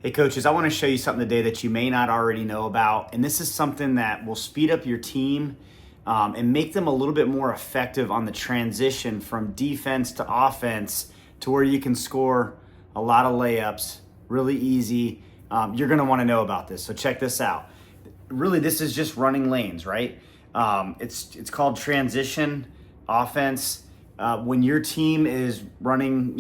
Hey coaches, I want to show you something today that you may not already know about. And this is something that will speed up your team and make them a little bit more effective on the transition from defense to offense to where you can score a lot of layups really easy. You're going to want to know about this. So check this out. Really, this is just running lanes, right? It's called transition offense. When your team is running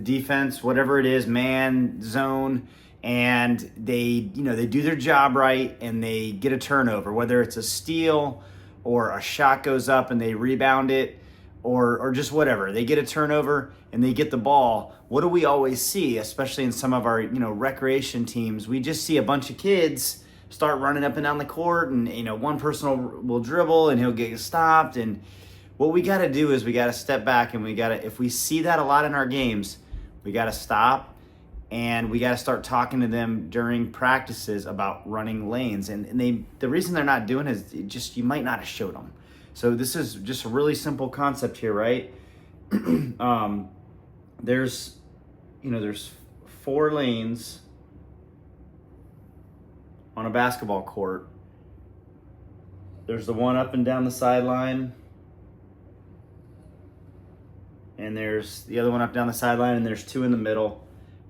defense, whatever it is, man, zone, and they do their job right and they get a turnover, whether it's a steal or a shot goes up and they rebound it, or just whatever, they get a turnover and they get the ball. What do we always see, especially in some of our recreation teams? We just see a bunch of kids start running up and down the court, and one person will dribble and he'll get stopped. And what we got to do is we got to step back, and if we see that a lot in our games, we got to stop and we got to start talking to them during practices about running lanes. And the reason they're not doing it is just you might not have showed them. So this is just a really simple concept here, right? There's 4 lanes on a basketball court. There's the one up and down the sideline, and there's the other one up down the sideline, and there's 2 in the middle.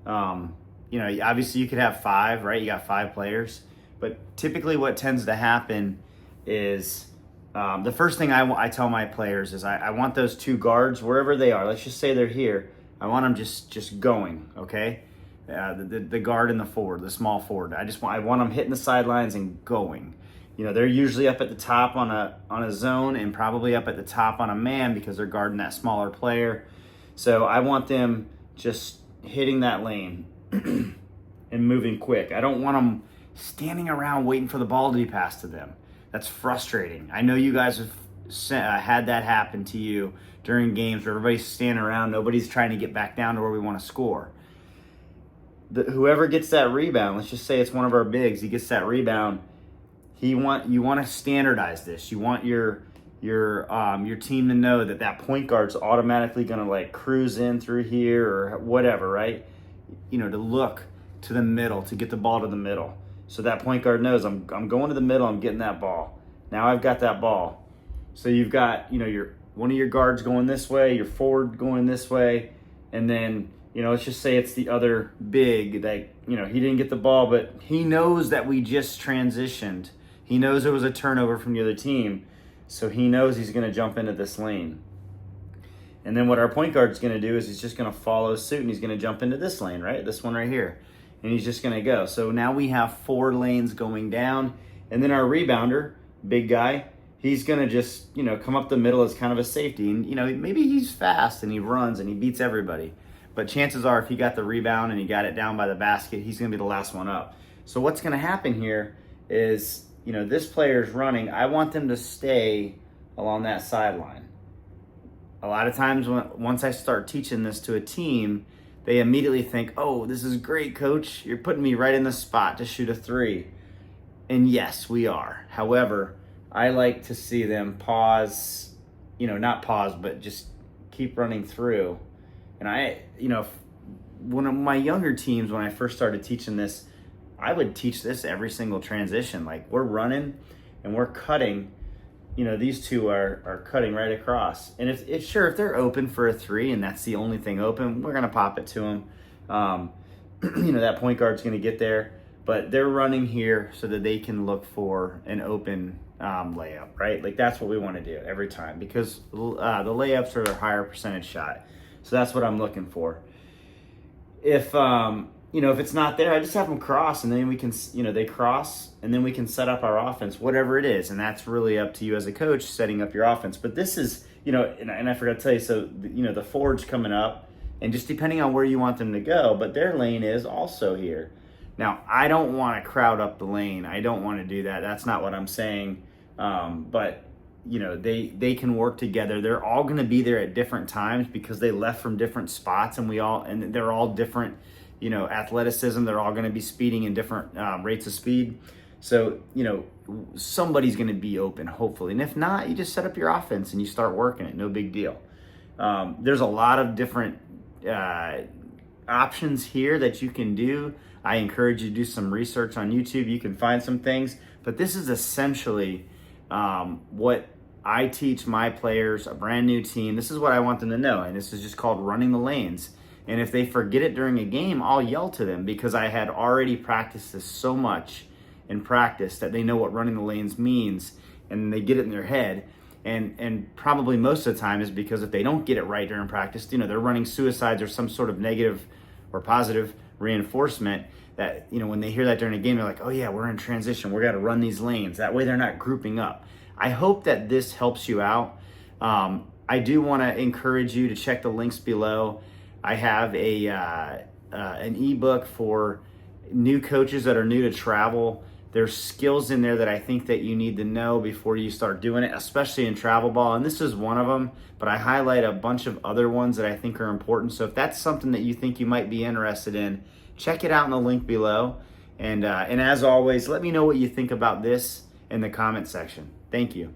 Obviously you could have 5, right? You got 5 players, but typically what tends to happen is the first thing I tell my players is I want those 2 guards wherever they are. Let's just say they're here. I want them just going, okay? The guard and the forward, the small forward. I want them hitting the sidelines and going. They're usually up at the top on a zone and probably up at the top on a man because they're guarding that smaller player. So I want them just hitting that lane and moving quick. I don't want them standing around waiting for the ball to be passed to them. That's frustrating. I know you guys have had that happen to you during games where everybody's standing around, nobody's trying to get back down to where we want to score. Whoever gets that rebound, let's just say it's one of our bigs, he gets that rebound. You want to standardize this. You want your team to know that point guard's automatically going to cruise in through here or whatever, right? To look to the middle, to get the ball to the middle. So that point guard knows I'm going to the middle, I'm getting that ball. Now I've got that ball. So you've got, your one of your guards going this way, your forward going this way, and then, let's just say it's the other big that, he didn't get the ball, but he knows that we just transitioned. He knows there was a turnover from the other team, so he knows he's going to jump into this lane. And then what our point guard's going to do is he's just going to follow suit, and he's going to jump into this lane, right? This one right here. And he's just going to go. So now we have 4 lanes going down. And then our rebounder, big guy, he's going to just, come up the middle as kind of a safety. And, maybe he's fast and he runs and he beats everybody. But chances are if he got the rebound and he got it down by the basket, he's going to be the last one up. So what's going to happen here is, this player's running. I want them to stay along that sideline. A lot of times once I start teaching this to a team, they immediately think, oh, this is great, coach. You're putting me right in the spot to shoot a 3. And yes, we are. However, I like to see them pause, not pause, but just keep running through. And one of my younger teams, when I first started teaching this, I would teach this every single transition. We're running and we're cutting, these 2 are cutting right across. And if they're open for a 3 and that's the only thing open, we're going to pop it to them. That point guard's going to get there, but they're running here so that they can look for an open layup, right? That's what we want to do every time because the layups are a higher percentage shot. So that's what I'm looking for. If it's not there, I just have them cross, and then we can, they cross, and then we can set up our offense, whatever it is. And that's really up to you as a coach, setting up your offense. But this is, and I forgot to tell you, so, the forward's coming up, and just depending on where you want them to go, but their lane is also here. Now, I don't want to crowd up the lane. I don't want to do that. That's not what I'm saying. But, they can work together. They're all going to be there at different times because they left from different spots, and they're all different, athleticism. They're all going to be speeding in different rates of speed. So, somebody's going to be open, hopefully. And if not, you just set up your offense and you start working it. No big deal. There's a lot of different options here that you can do. I encourage you to do some research on YouTube. You can find some things, but this is essentially what I teach my players, a brand new team. This is what I want them to know, and this is just called running the lanes. And if they forget it during a game, I'll yell to them because I had already practiced this so much in practice that they know what running the lanes means, and they get it in their head. And probably most of the time is because if they don't get it right during practice, they're running suicides or some sort of negative or positive reinforcement that, when they hear that during a game, they're like, oh yeah, we're in transition. We're got to run these lanes. That way they're not grouping up. I hope that this helps you out. I do want to encourage you to check the links below. I have an ebook for new coaches that are new to travel. There's skills in there that I think that you need to know before you start doing it, especially in travel ball. And this is one of them, but I highlight a bunch of other ones that I think are important. So if that's something that you think you might be interested in, check it out in the link below. And as always, let me know what you think about this in the comment section. Thank you.